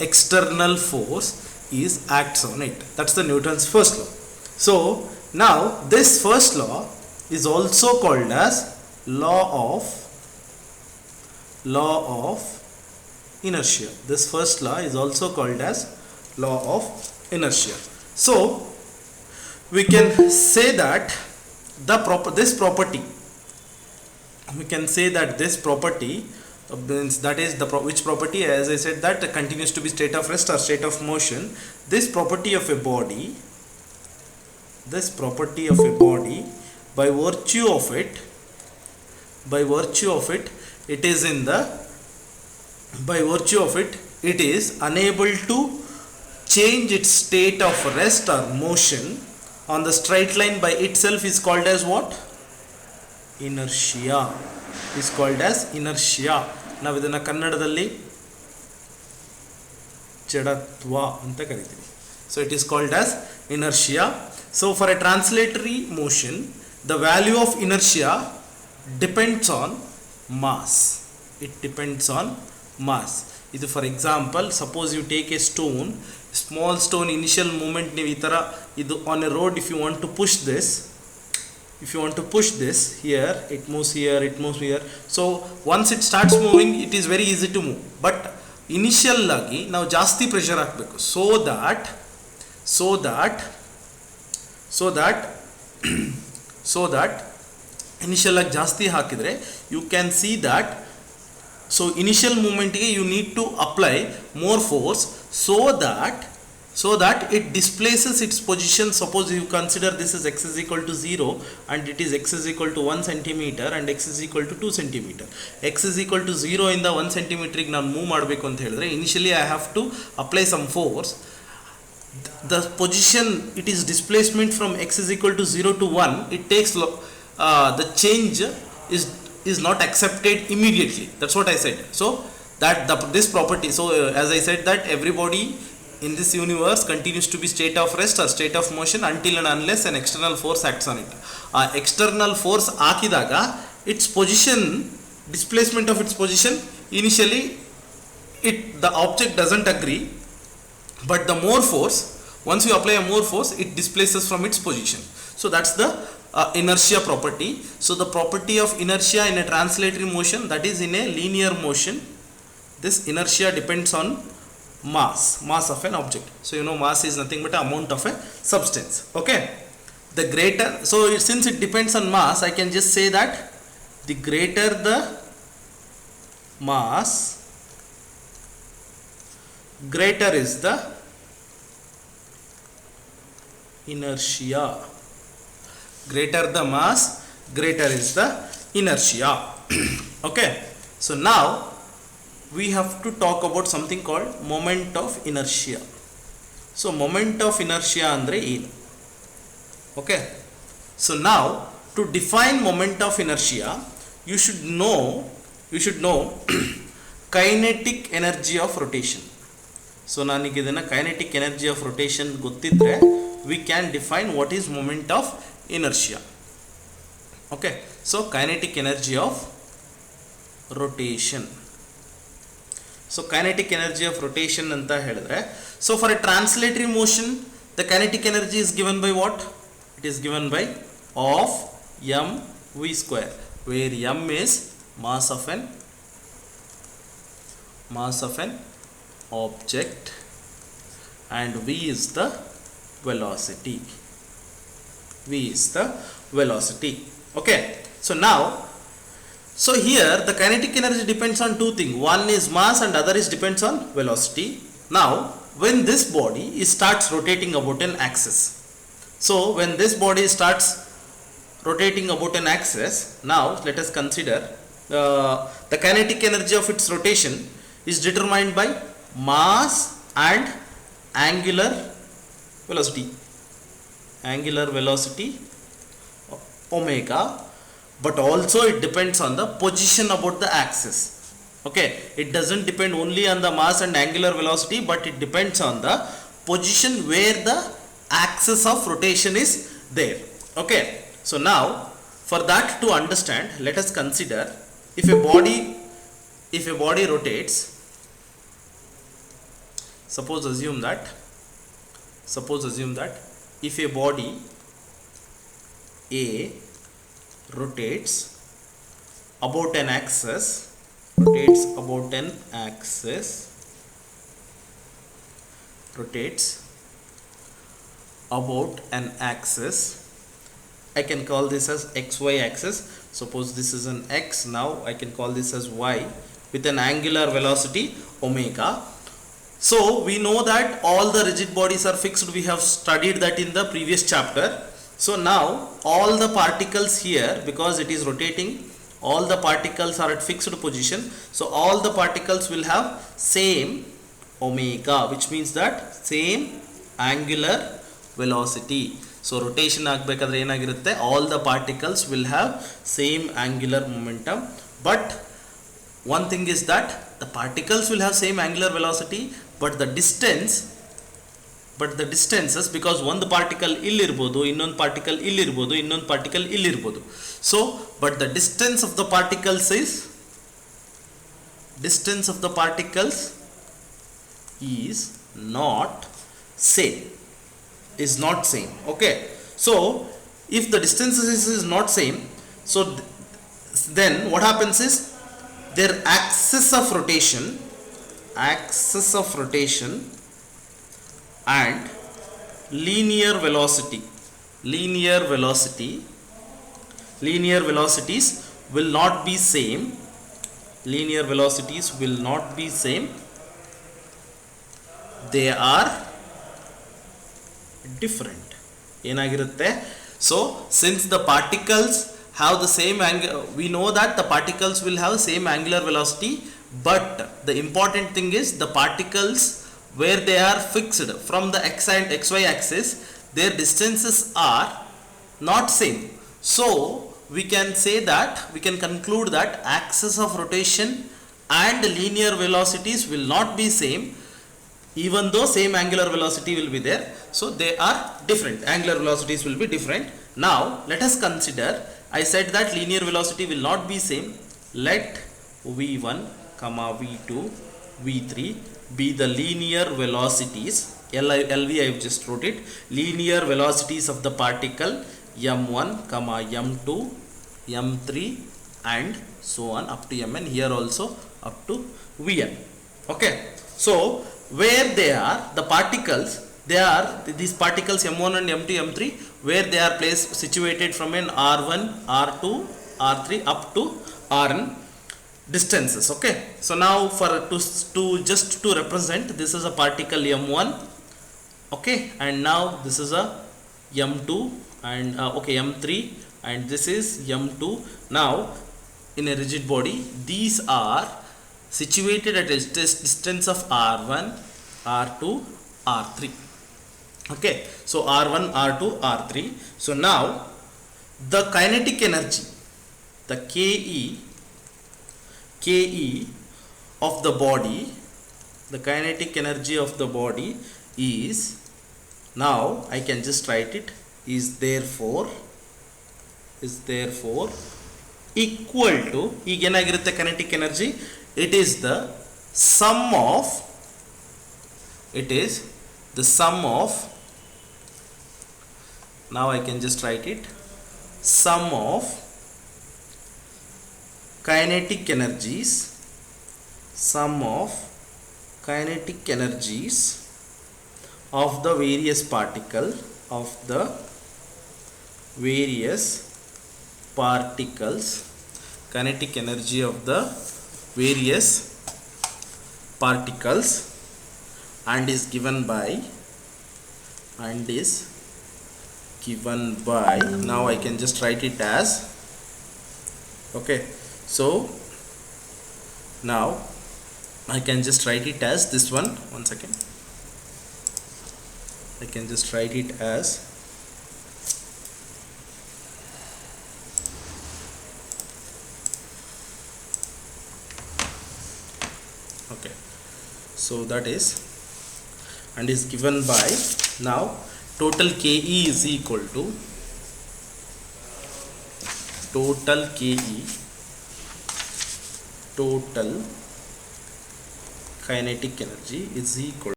external force is acts on it. That's the Newton's first law. So now this first law is also called as law of inertia. This first law is also called as law of inertia. So we can say that this property means that is which property, as I said, that continues to be state of rest or state of motion. This property of a body, by virtue of it, it is unable to change its state of rest or motion on the straight line by itself is called as what? Inertia. Is called as inertia. Now ಇದನ್ನ ಕನ್ನಡದಲ್ಲಿ ಜಡತ್ವ ಅಂತ ಕರೀತೀವಿ. So it is called as inertia. So for a translatory motion, the value of inertia depends on mass. It depends on mass. ಇದು for example, suppose you take a small stone, initial movement ನೀವು ಈ ತರ ಇದು on a road, if you want to push this here, it moves here. So once it starts moving, it is very easy to move, but initial ಆಗಿ ನಾವು ಜಾಸ್ತಿ pressure ಹಾಕಬೇಕು, so that initial ಆಗಿ ಜಾಸ್ತಿ ಹಾಕಿದ್ರೆ you can see that, so initial movement ಗೆ you need to apply more force so that it displaces its position. Suppose you consider this is x is equal to 0 and it is x is equal to 1 centimeter and x is equal to 2 centimeter. X is equal to 0 ಇಂದ 1 centimeter ಗೆ ನಾನು move ಮಾಡಬೇಕು ಅಂತ ಹೇಳಿದ್ರೆ initially I have to apply some force. The position, it is displacement from x is equal to 0 to 1, it takes the change is not accepted immediately. That's what I said. So that this property, so as I said that everybody in this universe continues to be state of rest or state of motion until and unless an external force acts on it. External force hakidaga its position, displacement of its position, initially the object doesn't agree, but the more force, once you apply a more force, it displaces from its position. So that's the inertia property. So the property of inertia in a translatory motion, that is in a linear motion, this inertia depends on mass of an object. So you know mass is nothing but amount of a substance. Okay, the greater, so since it depends on mass, I can just say that the greater the mass, greater is the inertia. Greater the mass, greater is the inertia. Okay, so now we have to talk about something called moment of inertia. So moment of inertia andre ಏನು? Okay, so now to define moment of inertia, you should know kinetic energy of rotation. So ನನಗೆ ಇದನ್ನ kinetic energy of rotation ಗೊತ್ತಿದ್ರೆ we can define what is moment of inertia. Okay, so kinetic energy of rotation. So kinetic energy of rotation anta helidre, so for a translatory motion the kinetic energy is given by what? It is given by of mv square, where m is mass of an object and v is the velocity. Okay, so now, so here the kinetic energy depends on two things. One is mass and other is depends on velocity. Now when this body starts rotating about an axis, so when this body starts rotating about an axis, now let us consider the kinetic energy of its rotation is determined by mass and angular velocity omega, but also it depends on the position about the axis. Okay, it doesn't depend only on the mass and angular velocity, but it depends on the position where the axis of rotation is there. Okay, so now for that to understand, let us consider if a body rotates suppose assume that if a body A rotates about an axis rotates about an axis, I can call this as xy axis. Suppose this is an x, now I can call this as y with an angular velocity omega. So we know that all the rigid bodies are fixed. We have studied that in the previous chapter. So now all the particles here, because it is rotating, all the particles are at fixed position. So all the particles will have same omega, which means that same angular velocity. So rotation ಆಗಬೇಕಾದ್ರೆ ಏನಾಗಿರುತ್ತೆ, all the particles will have same angular momentum. But one thing is that the particles will have same angular velocity, but the distances, because ಒಂದು particle ಇಲ್ಲಿರ್ಬೋದು, ಇನ್ನೊಂದು particle ಇಲ್ಲಿರ್ಬೋದು, ಇನ್ನೊಂದು particle ಇಲ್ಲಿರ್ಬೋದು. So but the distance of the particles is not same. Okay, so if the distances is not same, so then what happens is their axis of rotation and linear velocities will not be same. They are different. ಏನಾಗಿರುತ್ತೆ? So since the particles have the same angle, we know that the particles will have same angular velocity, but the important thing is the particles where they are fixed from the x and xy axis, their distances are not same. So we can say that, we can conclude that axis of rotation and linear velocities will not be same, even though same angular velocity will be there. So they are different, angular velocities will be different. Now let us consider, I said that linear velocity will not be same. Let v1 comma v2 v3 be the linear velocities. LV I have just wrote it, linear velocities of the particle m1 comma m2 m3 and so on up to mn, here also up to vn. Okay, so where they are, the particles, these particles m1 and m2 m3, where they are placed, situated from an r1 r2 r3 up to rn distances. Okay, so now just to represent, this is a particle m1, okay, and now this is a m2 and m3, and this is m2. Now in a rigid body, these are situated at a distance of r1 r2 r3. Okay, so r1 r2 r3. So now the kinetic energy, the ke of the body, the kinetic energy of the body is, now I can just write it, is therefore equal to, ಈಗ ಏನಾಗಿರುತ್ತೆ kinetic energy, it is the sum of, now I can just write it, sum of kinetic energies of the various particles, kinetic energy of the various particles, and is given by, now I can just write it as, okay, so now I can just write it as this one, one second, I can just write it as, okay, so that is, and is given by, now total ke is equal to total kinetic energy is equal